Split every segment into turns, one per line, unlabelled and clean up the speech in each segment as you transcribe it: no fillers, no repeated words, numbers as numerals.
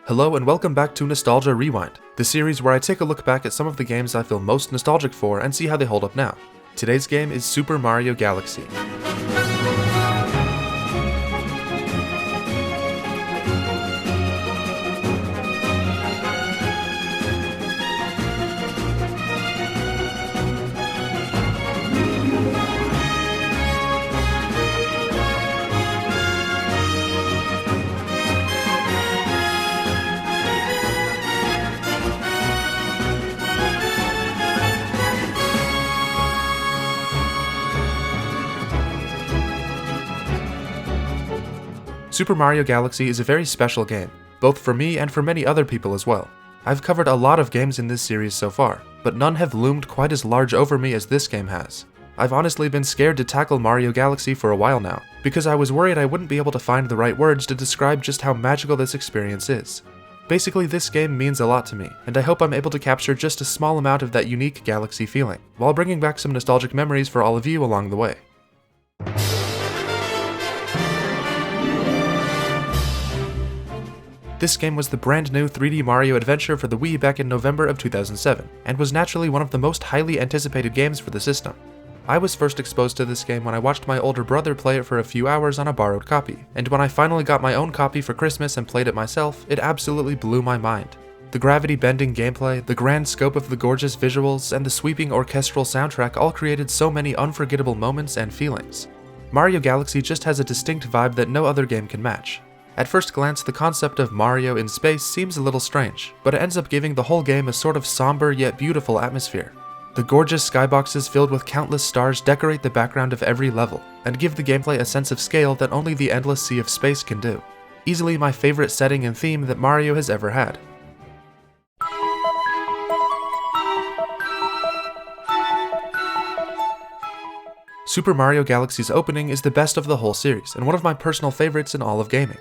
Hello and welcome back to Nostalgia Rewind, the series where I take a look back at some of the games I feel most nostalgic for and see how they hold up now. Today's game is Super Mario Galaxy. Super Mario Galaxy is a very special game, both for me and for many other people as well. I've covered a lot of games in this series so far, but none have loomed quite as large over me as this game has. I've honestly been scared to tackle Mario Galaxy for a while now, because I was worried I wouldn't be able to find the right words to describe just how magical this experience is. Basically, this game means a lot to me, and I hope I'm able to capture just a small amount of that unique Galaxy feeling, while bringing back some nostalgic memories for all of you along the way. This game was the brand new 3D Mario adventure for the Wii back in November of 2007, and was naturally one of the most highly anticipated games for the system. I was first exposed to this game when I watched my older brother play it for a few hours on a borrowed copy, and when I finally got my own copy for Christmas and played it myself, it absolutely blew my mind. The gravity-bending gameplay, the grand scope of the gorgeous visuals, and the sweeping orchestral soundtrack all created so many unforgettable moments and feelings. Mario Galaxy just has a distinct vibe that no other game can match. At first glance, the concept of Mario in space seems a little strange, but it ends up giving the whole game a sort of somber yet beautiful atmosphere. The gorgeous skyboxes filled with countless stars decorate the background of every level, and give the gameplay a sense of scale that only the endless sea of space can do. Easily my favorite setting and theme that Mario has ever had. Super Mario Galaxy's opening is the best of the whole series, and one of my personal favorites in all of gaming.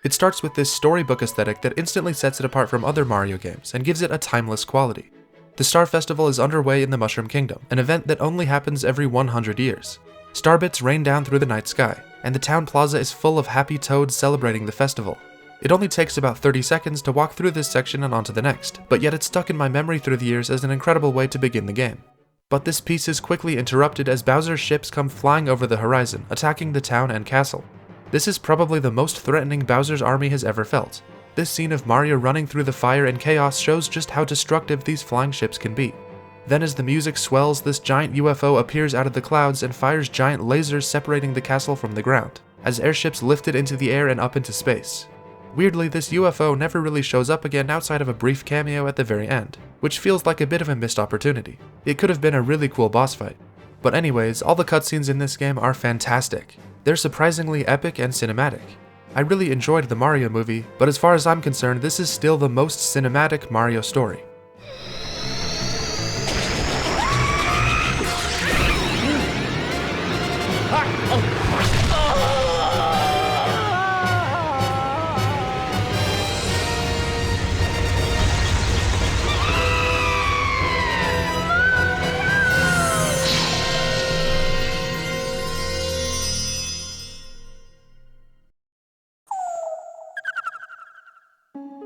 It starts with this storybook aesthetic that instantly sets it apart from other Mario games and gives it a timeless quality. The Star Festival is underway in the Mushroom Kingdom, an event that only happens every 100 years. Starbits rain down through the night sky, and the town plaza is full of happy toads celebrating the festival. It only takes about 30 seconds to walk through this section and onto the next, but yet it's stuck in my memory through the years as an incredible way to begin the game. But this piece is quickly interrupted as Bowser's ships come flying over the horizon, attacking the town and castle. This is probably the most threatening Bowser's army has ever felt. This scene of Mario running through the fire and chaos shows just how destructive these flying ships can be. Then as the music swells, this giant UFO appears out of the clouds and fires giant lasers separating the castle from the ground, as airships lift it into the air and up into space. Weirdly, this UFO never really shows up again outside of a brief cameo at the very end, which feels like a bit of a missed opportunity. It could have been a really cool boss fight. But anyways, all the cutscenes in this game are fantastic. They're surprisingly epic and cinematic. I really enjoyed the Mario movie, but as far as I'm concerned, this is still the most cinematic Mario story.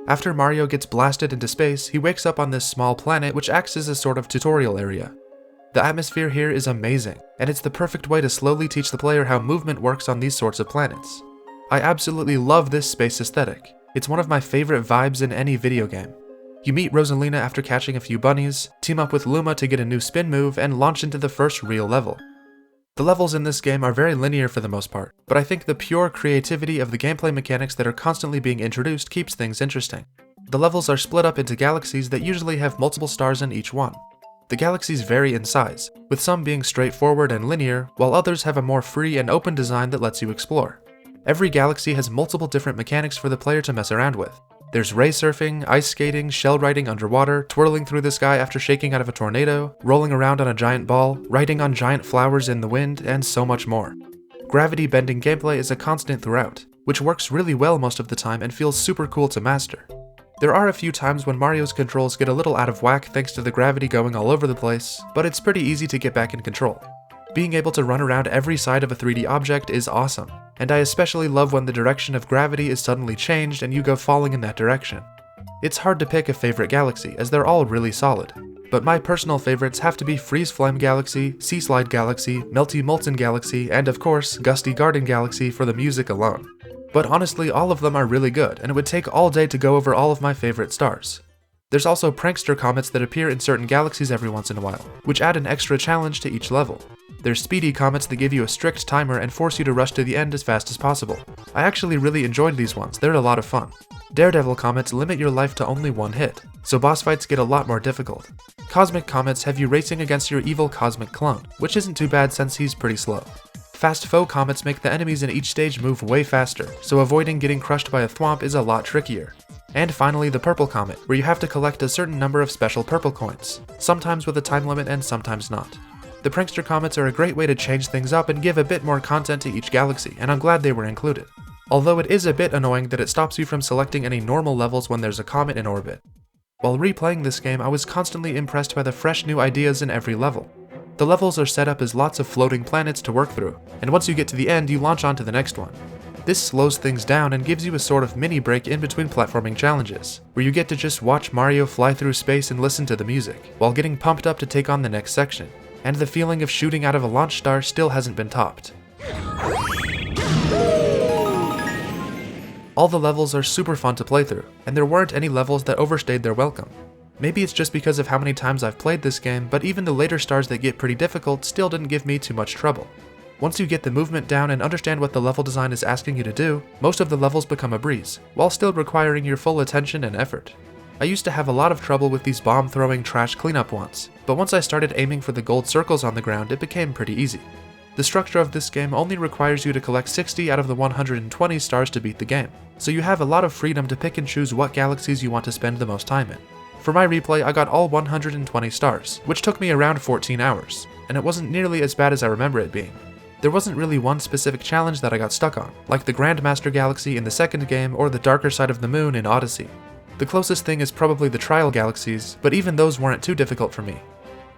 After Mario gets blasted into space, he wakes up on this small planet which acts as a sort of tutorial area. The atmosphere here is amazing, and it's the perfect way to slowly teach the player how movement works on these sorts of planets. I absolutely love this space aesthetic. It's one of my favorite vibes in any video game. You meet Rosalina after catching a few bunnies, team up with Luma to get a new spin move, and launch into the first real level. The levels in this game are very linear for the most part, but I think the pure creativity of the gameplay mechanics that are constantly being introduced keeps things interesting. The levels are split up into galaxies that usually have multiple stars in each one. The galaxies vary in size, with some being straightforward and linear, while others have a more free and open design that lets you explore. Every galaxy has multiple different mechanics for the player to mess around with. There's ray surfing, ice skating, shell riding underwater, twirling through the sky after shaking out of a tornado, rolling around on a giant ball, riding on giant flowers in the wind, and so much more. Gravity-bending gameplay is a constant throughout, which works really well most of the time and feels super cool to master. There are a few times when Mario's controls get a little out of whack thanks to the gravity going all over the place, but it's pretty easy to get back in control. Being able to run around every side of a 3D object is awesome, and I especially love when the direction of gravity is suddenly changed and you go falling in that direction. It's hard to pick a favorite galaxy, as they're all really solid. But my personal favorites have to be Freeze Flame Galaxy, Sea Slide Galaxy, Melty Molten Galaxy, and of course, Gusty Garden Galaxy for the music alone. But honestly, all of them are really good, and it would take all day to go over all of my favorite stars. There's also prankster comets that appear in certain galaxies every once in a while, which add an extra challenge to each level. There's speedy comets that give you a strict timer and force you to rush to the end as fast as possible. I actually really enjoyed these ones, they're a lot of fun. Daredevil comets limit your life to only one hit, so boss fights get a lot more difficult. Cosmic comets have you racing against your evil cosmic clone, which isn't too bad since he's pretty slow. Fast foe comets make the enemies in each stage move way faster, so avoiding getting crushed by a thwomp is a lot trickier. And finally, the purple comet, where you have to collect a certain number of special purple coins, sometimes with a time limit and sometimes not. The prankster comets are a great way to change things up and give a bit more content to each galaxy, and I'm glad they were included. Although it is a bit annoying that it stops you from selecting any normal levels when there's a comet in orbit. While replaying this game, I was constantly impressed by the fresh new ideas in every level. The levels are set up as lots of floating planets to work through, and once you get to the end, you launch on to the next one. This slows things down and gives you a sort of mini break in between platforming challenges, where you get to just watch Mario fly through space and listen to the music, while getting pumped up to take on the next section. And the feeling of shooting out of a launch star still hasn't been topped. All the levels are super fun to play through, and there weren't any levels that overstayed their welcome. Maybe it's just because of how many times I've played this game, but even the later stars that get pretty difficult still didn't give me too much trouble. Once you get the movement down and understand what the level design is asking you to do, most of the levels become a breeze, while still requiring your full attention and effort. I used to have a lot of trouble with these bomb-throwing trash cleanup ones, but once I started aiming for the gold circles on the ground, it became pretty easy. The structure of this game only requires you to collect 60 out of the 120 stars to beat the game, so you have a lot of freedom to pick and choose what galaxies you want to spend the most time in. For my replay, I got all 120 stars, which took me around 14 hours, and it wasn't nearly as bad as I remember it being. There wasn't really one specific challenge that I got stuck on, like the Grandmaster Galaxy in the second game or the Darker Side of the Moon in Odyssey. The closest thing is probably the Trial Galaxies, but even those weren't too difficult for me.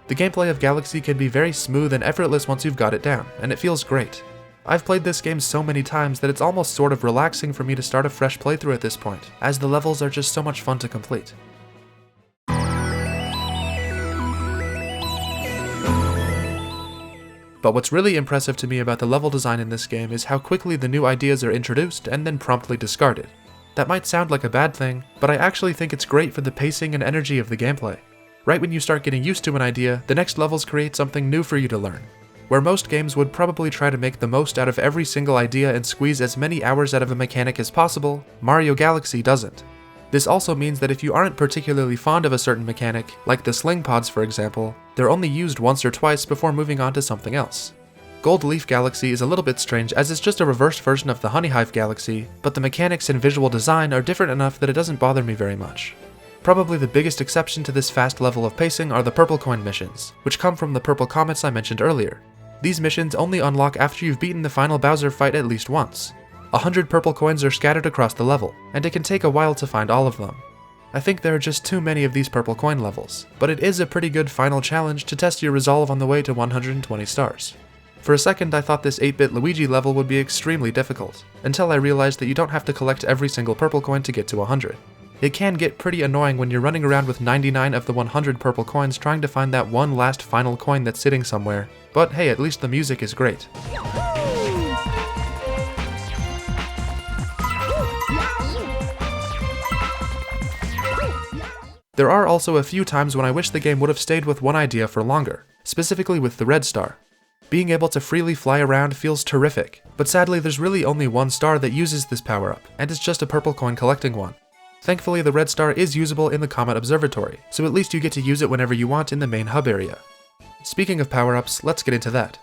The gameplay of Galaxy can be very smooth and effortless once you've got it down, and it feels great. I've played this game so many times that it's almost sort of relaxing for me to start a fresh playthrough at this point, as the levels are just so much fun to complete. But what's really impressive to me about the level design in this game is how quickly the new ideas are introduced and then promptly discarded. That might sound like a bad thing, but I actually think it's great for the pacing and energy of the gameplay. Right when you start getting used to an idea, the next levels create something new for you to learn. Where most games would probably try to make the most out of every single idea and squeeze as many hours out of a mechanic as possible, Mario Galaxy doesn't. This also means that if you aren't particularly fond of a certain mechanic, like the sling pods for example, they're only used once or twice before moving on to something else. Gold Leaf Galaxy is a little bit strange as it's just a reversed version of the Honey Hive Galaxy, but the mechanics and visual design are different enough that it doesn't bother me very much. Probably the biggest exception to this fast level of pacing are the purple coin missions, which come from the purple comets I mentioned earlier. These missions only unlock after you've beaten the final Bowser fight at least once. 100 purple coins are scattered across the level, and it can take a while to find all of them. I think there are just too many of these purple coin levels, but it is a pretty good final challenge to test your resolve on the way to 120 stars. For a second I thought this 8-bit Luigi level would be extremely difficult, until I realized that you don't have to collect every single purple coin to get to 100. It can get pretty annoying when you're running around with 99 of the 100 purple coins trying to find that one last final coin that's sitting somewhere, but hey, at least the music is great. There are also a few times when I wish the game would have stayed with one idea for longer, specifically with the red star. Being able to freely fly around feels terrific, but sadly there's really only one star that uses this power-up, and it's just a purple coin collecting one. Thankfully, the red star is usable in the Comet Observatory, so at least you get to use it whenever you want in the main hub area. Speaking of power-ups, let's get into that.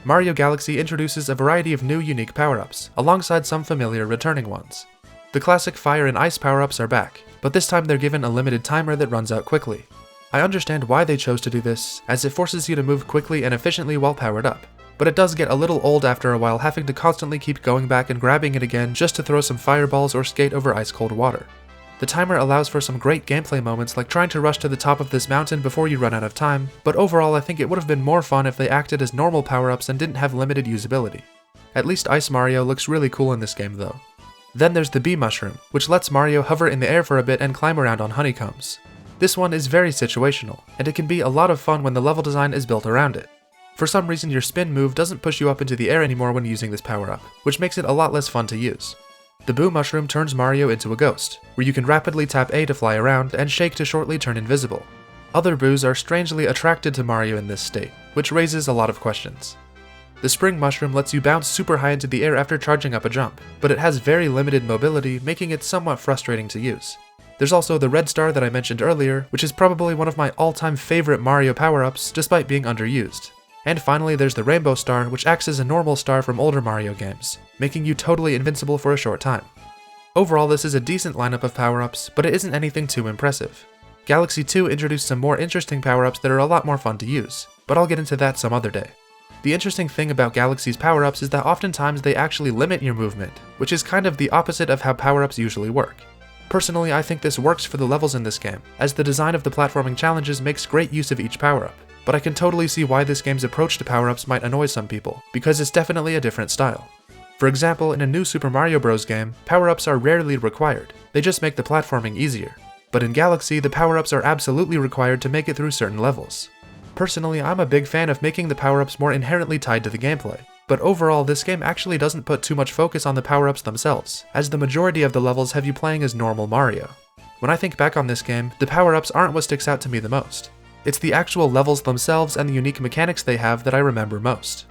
Mario Galaxy introduces a variety of new unique power-ups, alongside some familiar returning ones. The classic fire and ice power-ups are back, but this time they're given a limited timer that runs out quickly. I understand why they chose to do this, as it forces you to move quickly and efficiently while powered up, but it does get a little old after a while having to constantly keep going back and grabbing it again just to throw some fireballs or skate over ice-cold water. The timer allows for some great gameplay moments like trying to rush to the top of this mountain before you run out of time, but overall I think it would have been more fun if they acted as normal power-ups and didn't have limited usability. At least Ice Mario looks really cool in this game though. Then there's the bee mushroom, which lets Mario hover in the air for a bit and climb around on honeycombs. This one is very situational, and it can be a lot of fun when the level design is built around it. For some reason your spin move doesn't push you up into the air anymore when using this power-up, which makes it a lot less fun to use. The boo mushroom turns Mario into a ghost, where you can rapidly tap A to fly around and shake to shortly turn invisible. Other boos are strangely attracted to Mario in this state, which raises a lot of questions. The spring mushroom lets you bounce super high into the air after charging up a jump, but it has very limited mobility, making it somewhat frustrating to use. There's also the red star that I mentioned earlier, which is probably one of my all-time favorite Mario power-ups despite being underused. And finally there's the rainbow star, which acts as a normal star from older Mario games, making you totally invincible for a short time. Overall this is a decent lineup of power-ups, but it isn't anything too impressive. Galaxy 2 introduced some more interesting power-ups that are a lot more fun to use, but I'll get into that some other day. The interesting thing about Galaxy's power-ups is that oftentimes they actually limit your movement, which is kind of the opposite of how power-ups usually work. Personally, I think this works for the levels in this game, as the design of the platforming challenges makes great use of each power-up, but I can totally see why this game's approach to power-ups might annoy some people, because it's definitely a different style. For example, in a new Super Mario Bros. Game, power-ups are rarely required, they just make the platforming easier. But in Galaxy, the power-ups are absolutely required to make it through certain levels. Personally, I'm a big fan of making the power-ups more inherently tied to the gameplay, but overall this game actually doesn't put too much focus on the power-ups themselves, as the majority of the levels have you playing as normal Mario. When I think back on this game, the power-ups aren't what sticks out to me the most. It's the actual levels themselves and the unique mechanics they have that I remember most.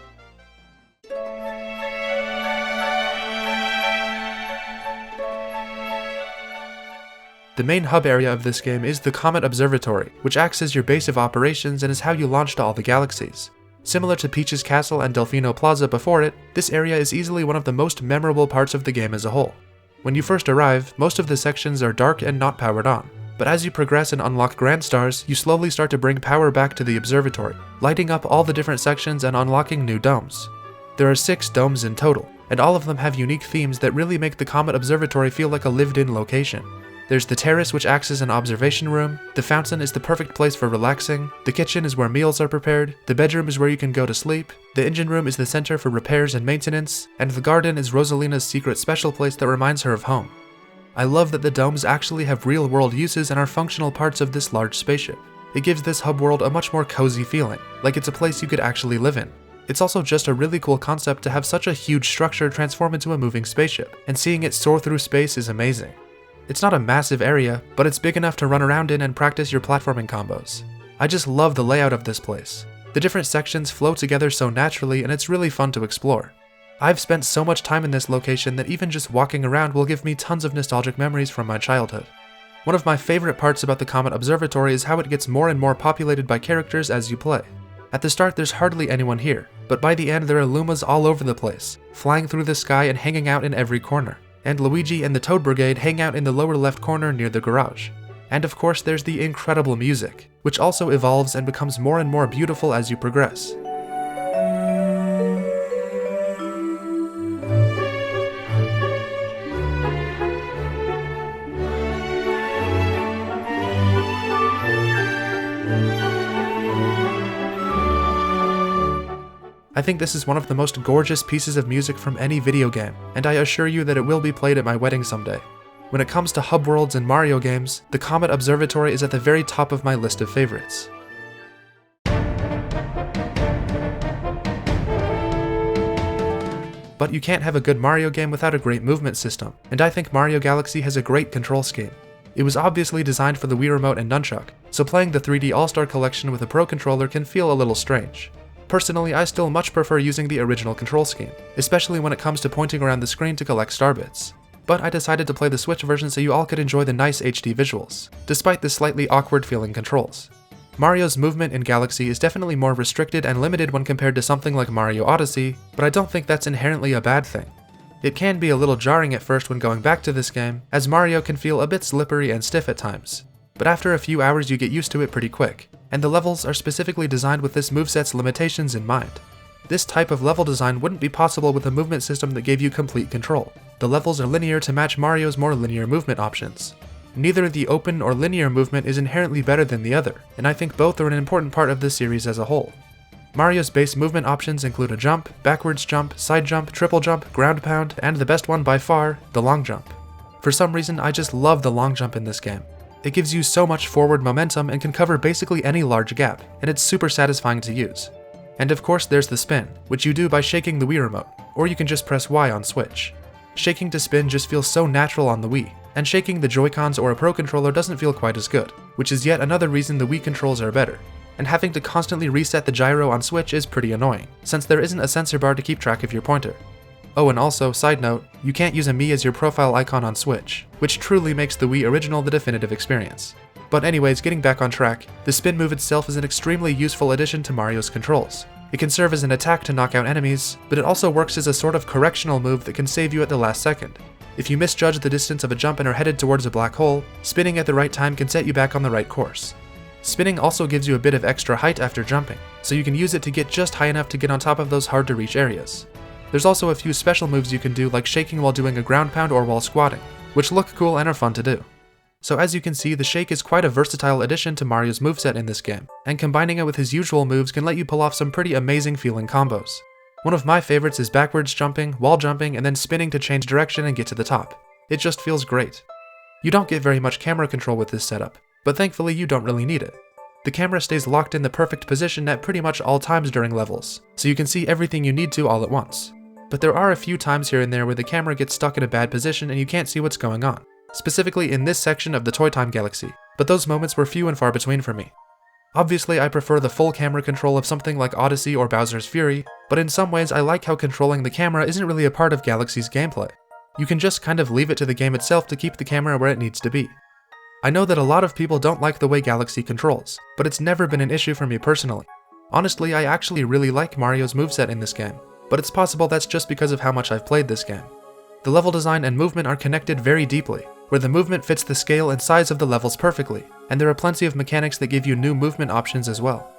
The main hub area of this game is the Comet Observatory, which acts as your base of operations and is how you launch to all the galaxies. Similar to Peach's Castle and Delfino Plaza before it, this area is easily one of the most memorable parts of the game as a whole. When you first arrive, most of the sections are dark and not powered on, but as you progress and unlock Grand Stars, you slowly start to bring power back to the observatory, lighting up all the different sections and unlocking new domes. There are 6 domes in total, and all of them have unique themes that really make the Comet Observatory feel like a lived-in location. There's the terrace, which acts as an observation room, the fountain is the perfect place for relaxing, the kitchen is where meals are prepared, the bedroom is where you can go to sleep, the engine room is the center for repairs and maintenance, and the garden is Rosalina's secret special place that reminds her of home. I love that the domes actually have real-world uses and are functional parts of this large spaceship. It gives this hub world a much more cozy feeling, like it's a place you could actually live in. It's also just a really cool concept to have such a huge structure transform into a moving spaceship, and seeing it soar through space is amazing. It's not a massive area, but it's big enough to run around in and practice your platforming combos. I just love the layout of this place. The different sections flow together so naturally and it's really fun to explore. I've spent so much time in this location that even just walking around will give me tons of nostalgic memories from my childhood. One of my favorite parts about the Comet Observatory is how it gets more and more populated by characters as you play. At the start there's hardly anyone here, but by the end there are Lumas all over the place, flying through the sky and hanging out in every corner. And Luigi and the Toad Brigade hang out in the lower left corner near the garage. And of course there's the incredible music, which also evolves and becomes more and more beautiful as you progress. I think this is one of the most gorgeous pieces of music from any video game, and I assure you that it will be played at my wedding someday. When it comes to hub worlds in Mario games, the Comet Observatory is at the very top of my list of favorites. But you can't have a good Mario game without a great movement system, and I think Mario Galaxy has a great control scheme. It was obviously designed for the Wii Remote and Nunchuck, so playing the 3D All-Star Collection with a Pro Controller can feel a little strange. Personally, I still much prefer using the original control scheme, especially when it comes to pointing around the screen to collect star bits. But I decided to play the Switch version so you all could enjoy the nice HD visuals, despite the slightly awkward feeling controls. Mario's movement in Galaxy is definitely more restricted and limited when compared to something like Mario Odyssey, but I don't think that's inherently a bad thing. It can be a little jarring at first when going back to this game, as Mario can feel a bit slippery and stiff at times, but after a few hours you get used to it pretty quick, and the levels are specifically designed with this moveset's limitations in mind. This type of level design wouldn't be possible with a movement system that gave you complete control. The levels are linear to match Mario's more linear movement options. Neither the open or linear movement is inherently better than the other, and I think both are an important part of the series as a whole. Mario's base movement options include a jump, backwards jump, side jump, triple jump, ground pound, and the best one by far, the long jump. For some reason, I just love the long jump in this game. It gives you so much forward momentum and can cover basically any large gap, and it's super satisfying to use. And of course there's the spin, which you do by shaking the Wii remote, or you can just press Y on Switch. Shaking to spin just feels so natural on the Wii, and shaking the Joy-Cons or a Pro Controller doesn't feel quite as good, which is yet another reason the Wii controls are better. And having to constantly reset the gyro on Switch is pretty annoying, since there isn't a sensor bar to keep track of your pointer. Oh, and also, side note, you can't use a Mii as your profile icon on Switch, which truly makes the Wii original the definitive experience. But anyways, getting back on track, the spin move itself is an extremely useful addition to Mario's controls. It can serve as an attack to knock out enemies, but it also works as a sort of correctional move that can save you at the last second. If you misjudge the distance of a jump and are headed towards a black hole, spinning at the right time can set you back on the right course. Spinning also gives you a bit of extra height after jumping, so you can use it to get just high enough to get on top of those hard to reach areas. There's also a few special moves you can do, like shaking while doing a ground pound or while squatting, which look cool and are fun to do. So as you can see, the shake is quite a versatile addition to Mario's moveset in this game, and combining it with his usual moves can let you pull off some pretty amazing feeling combos. One of my favorites is backwards jumping, wall jumping, and then spinning to change direction and get to the top. It just feels great. You don't get very much camera control with this setup, but thankfully you don't really need it. The camera stays locked in the perfect position at pretty much all times during levels, so you can see everything you need to all at once. But there are a few times here and there where the camera gets stuck in a bad position and you can't see what's going on, specifically in this section of the Toy Time Galaxy, but those moments were few and far between for me. Obviously I prefer the full camera control of something like Odyssey or Bowser's Fury, but in some ways I like how controlling the camera isn't really a part of Galaxy's gameplay. You can just kind of leave it to the game itself to keep the camera where it needs to be. I know that a lot of people don't like the way Galaxy controls, but it's never been an issue for me personally. Honestly, I actually really like Mario's moveset in this game, but it's possible that's just because of how much I've played this game. The level design and movement are connected very deeply, where the movement fits the scale and size of the levels perfectly, and there are plenty of mechanics that give you new movement options as well.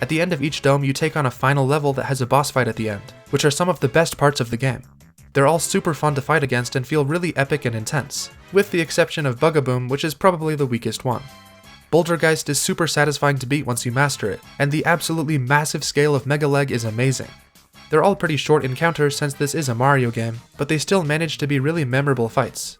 At the end of each dome, you take on a final level that has a boss fight at the end, which are some of the best parts of the game. They're all super fun to fight against and feel really epic and intense, with the exception of Bugaboom, which is probably the weakest one. Bouldergeist is super satisfying to beat once you master it, and the absolutely massive scale of Mega Leg is amazing. They're all pretty short encounters since this is a Mario game, but they still manage to be really memorable fights.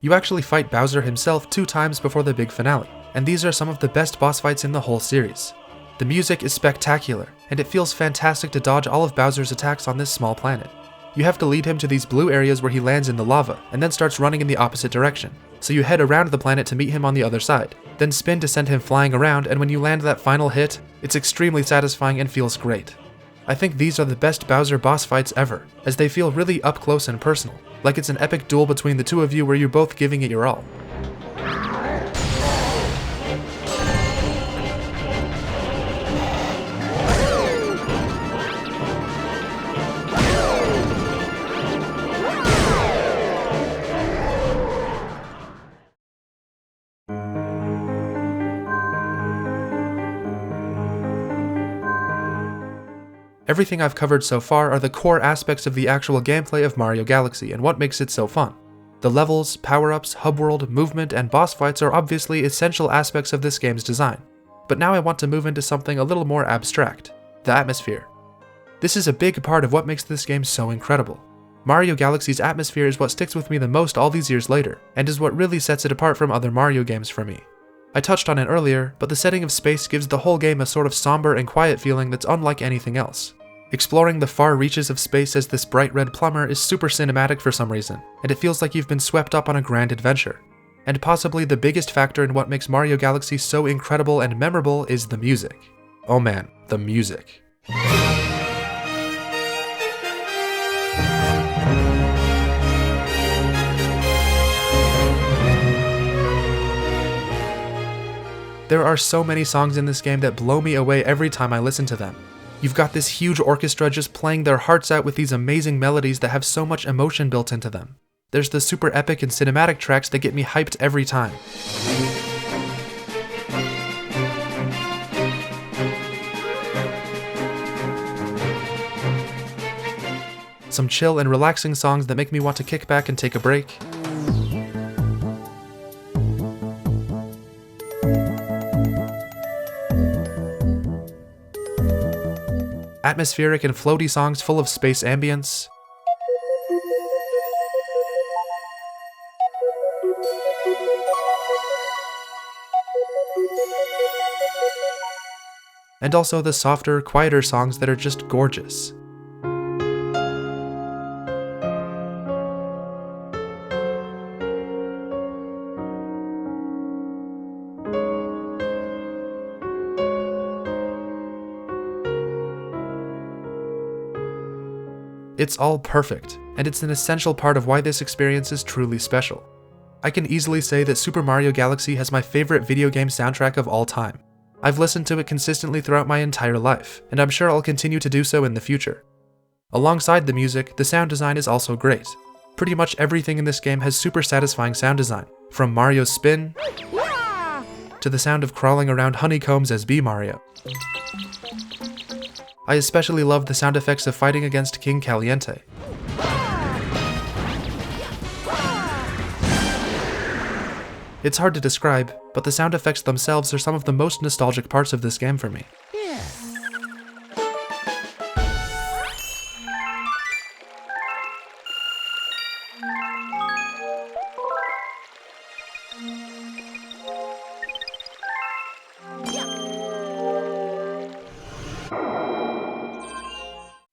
You actually fight Bowser himself 2 times before the big finale, and these are some of the best boss fights in the whole series. The music is spectacular, and it feels fantastic to dodge all of Bowser's attacks on this small planet. You have to lead him to these blue areas where he lands in the lava, and then starts running in the opposite direction. So you head around the planet to meet him on the other side, then spin to send him flying around, and when you land that final hit, it's extremely satisfying and feels great. I think these are the best Bowser boss fights ever, as they feel really up close and personal, like it's an epic duel between the two of you where you're both giving it your all. Everything I've covered so far are the core aspects of the actual gameplay of Mario Galaxy and what makes it so fun. The levels, power-ups, hub world, movement, and boss fights are obviously essential aspects of this game's design. But now I want to move into something a little more abstract: the atmosphere. This is a big part of what makes this game so incredible. Mario Galaxy's atmosphere is what sticks with me the most all these years later, and is what really sets it apart from other Mario games for me. I touched on it earlier, but the setting of space gives the whole game a sort of somber and quiet feeling that's unlike anything else. Exploring the far reaches of space as this bright red plumber is super cinematic for some reason, and it feels like you've been swept up on a grand adventure. And possibly the biggest factor in what makes Mario Galaxy so incredible and memorable is the music. Oh man, the music. There are so many songs in this game that blow me away every time I listen to them. You've got this huge orchestra just playing their hearts out with these amazing melodies that have so much emotion built into them. There's the super epic and cinematic tracks that get me hyped every time. Some chill and relaxing songs that make me want to kick back and take a break. atmospheric and floaty songs full of space ambience, and also the softer, quieter songs that are just gorgeous. It's all perfect, and it's an essential part of why this experience is truly special. I can easily say that Super Mario Galaxy has my favorite video game soundtrack of all time. I've listened to it consistently throughout my entire life, and I'm sure I'll continue to do so in the future. Alongside the music, the sound design is also great. Pretty much everything in this game has super satisfying sound design, from Mario's spin to the sound of crawling around honeycombs as Bee Mario. I especially love the sound effects of fighting against King Caliente. It's hard to describe, but the sound effects themselves are some of the most nostalgic parts of this game for me.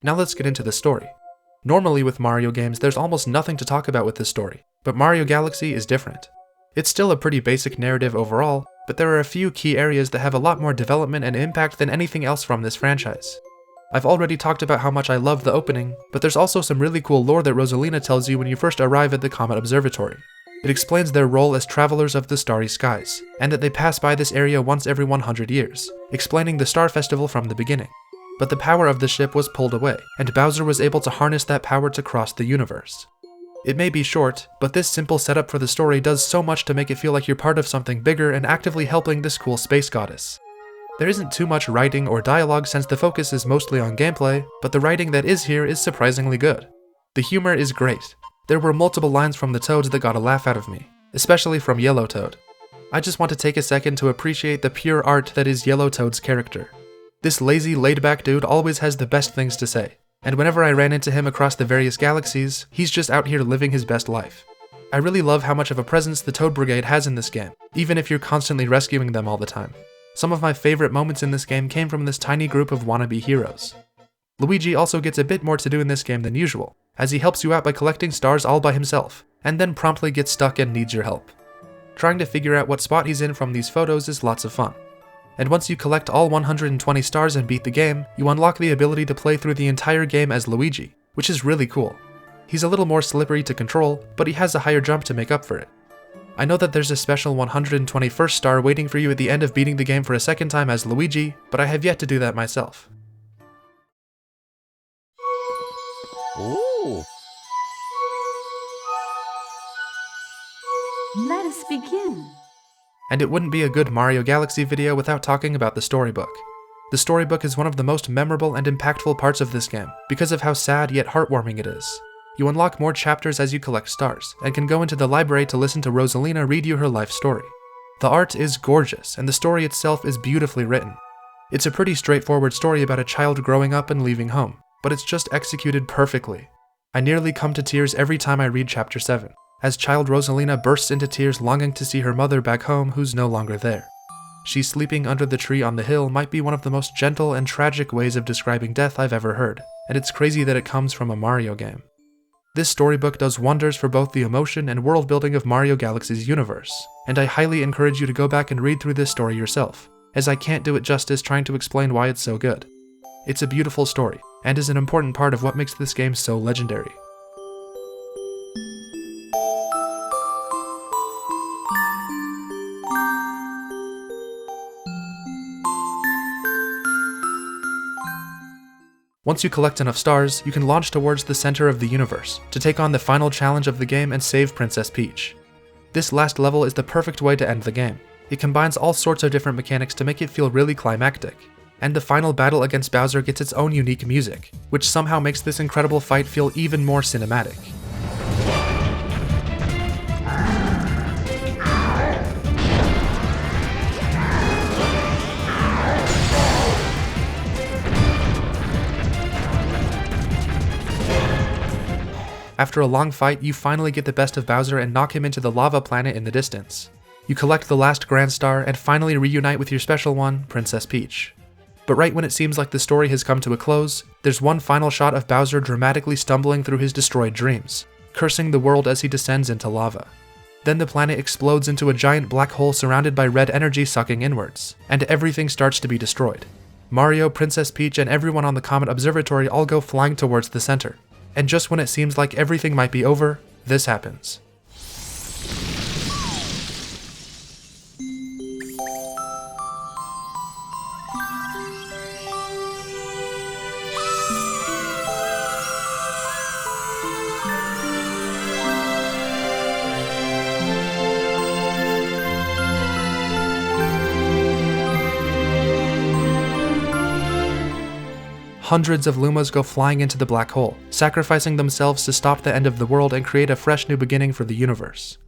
Now let's get into the story. Normally with Mario games, there's almost nothing to talk about with this story, but Mario Galaxy is different. It's still a pretty basic narrative overall, but there are a few key areas that have a lot more development and impact than anything else from this franchise. I've already talked about how much I love the opening, but there's also some really cool lore that Rosalina tells you when you first arrive at the Comet Observatory. It explains their role as travelers of the starry skies, and that they pass by this area once every 100 years, explaining the Star Festival from the beginning. But the power of the ship was pulled away, and Bowser was able to harness that power to cross the universe. It may be short, but this simple setup for the story does so much to make it feel like you're part of something bigger and actively helping this cool space goddess. There isn't too much writing or dialogue since the focus is mostly on gameplay, but the writing that is here is surprisingly good. The humor is great. There were multiple lines from the Toads that got a laugh out of me, especially from Yellow Toad. I just want to take a second to appreciate the pure art that is Yellow Toad's character. This lazy, laid-back dude always has the best things to say, and whenever I ran into him across the various galaxies, he's just out here living his best life. I really love how much of a presence the Toad Brigade has in this game, even if you're constantly rescuing them all the time. Some of my favorite moments in this game came from this tiny group of wannabe heroes. Luigi also gets a bit more to do in this game than usual, as he helps you out by collecting stars all by himself, and then promptly gets stuck and needs your help. Trying to figure out what spot he's in from these photos is lots of fun. And once you collect all 120 stars and beat the game, you unlock the ability to play through the entire game as Luigi, which is really cool. He's a little more slippery to control, but he has a higher jump to make up for it. I know that there's a special 121st star waiting for you at the end of beating the game for a second time as Luigi, but I have yet to do that myself.
Ooh. Let us begin.
And it wouldn't be a good Mario Galaxy video without talking about the storybook. The storybook is one of the most memorable and impactful parts of this game, because of how sad yet heartwarming it is. You unlock more chapters as you collect stars, and can go into the library to listen to Rosalina read you her life story. The art is gorgeous, and the story itself is beautifully written. It's a pretty straightforward story about a child growing up and leaving home, but it's just executed perfectly. I nearly come to tears every time I read Chapter 7. As child Rosalina bursts into tears longing to see her mother back home who's no longer there. She's sleeping under the tree on the hill might be one of the most gentle and tragic ways of describing death I've ever heard, and it's crazy that it comes from a Mario game. This storybook does wonders for both the emotion and world building of Mario Galaxy's universe, and I highly encourage you to go back and read through this story yourself, as I can't do it justice trying to explain why it's so good. It's a beautiful story, and is an important part of what makes this game so legendary. Once you collect enough stars, you can launch towards the center of the universe to take on the final challenge of the game and save Princess Peach. This last level is the perfect way to end the game. It combines all sorts of different mechanics to make it feel really climactic. And the final battle against Bowser gets its own unique music, which somehow makes this incredible fight feel even more cinematic. After a long fight, you finally get the best of Bowser and knock him into the lava planet in the distance. You collect the last Grand Star and finally reunite with your special one, Princess Peach. But right when it seems like the story has come to a close, there's one final shot of Bowser dramatically stumbling through his destroyed dreams, cursing the world as he descends into lava. Then the planet explodes into a giant black hole surrounded by red energy sucking inwards, and everything starts to be destroyed. Mario, Princess Peach, and everyone on the Comet Observatory all go flying towards the center. And just when it seems like everything might be over, this happens. Hundreds of Lumas go flying into the black hole, sacrificing themselves to stop the end of the world and create a fresh new beginning for the universe.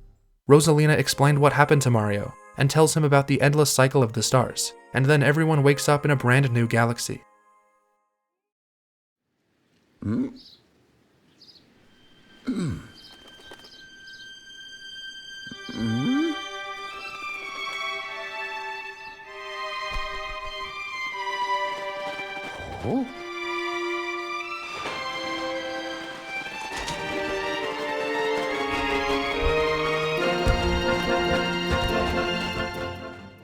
Rosalina explained what happened to Mario, and tells him about the endless cycle of the stars, and then everyone wakes up in a brand new galaxy.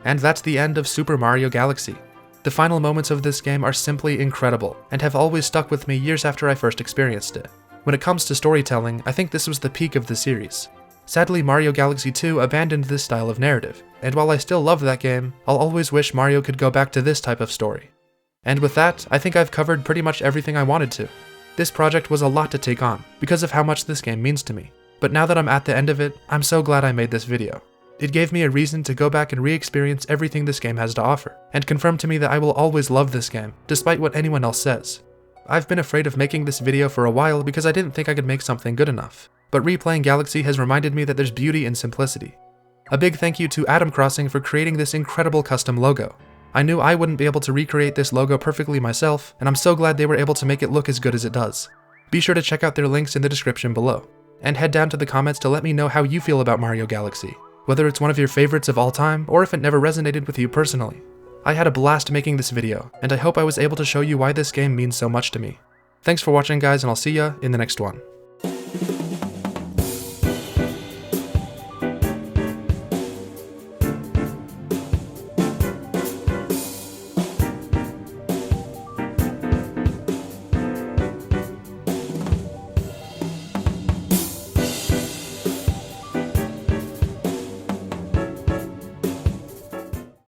And that's the end of Super Mario Galaxy. The final moments of this game are simply incredible, and have always stuck with me years after I first experienced it. When it comes to storytelling, I think this was the peak of the series. Sadly, Mario Galaxy 2 abandoned this style of narrative, and while I still love that game, I'll always wish Mario could go back to this type of story. And with that, I think I've covered pretty much everything I wanted to. This project was a lot to take on, because of how much this game means to me. But now that I'm at the end of it, I'm so glad I made this video. It gave me a reason to go back and re-experience everything this game has to offer, and confirm to me that I will always love this game, despite what anyone else says. I've been afraid of making this video for a while because I didn't think I could make something good enough, but replaying Galaxy has reminded me that there's beauty in simplicity. A big thank you to AdamCrossing for creating this incredible custom logo. I knew I wouldn't be able to recreate this logo perfectly myself, and I'm so glad they were able to make it look as good as it does. Be sure to check out their links in the description below, and head down to the comments to let me know how you feel about Mario Galaxy. Whether it's one of your favorites of all time, or if it never resonated with you personally. I had a blast making this video, and I hope I was able to show you why this game means so much to me. Thanks for watching guys, and I'll see ya in the next one.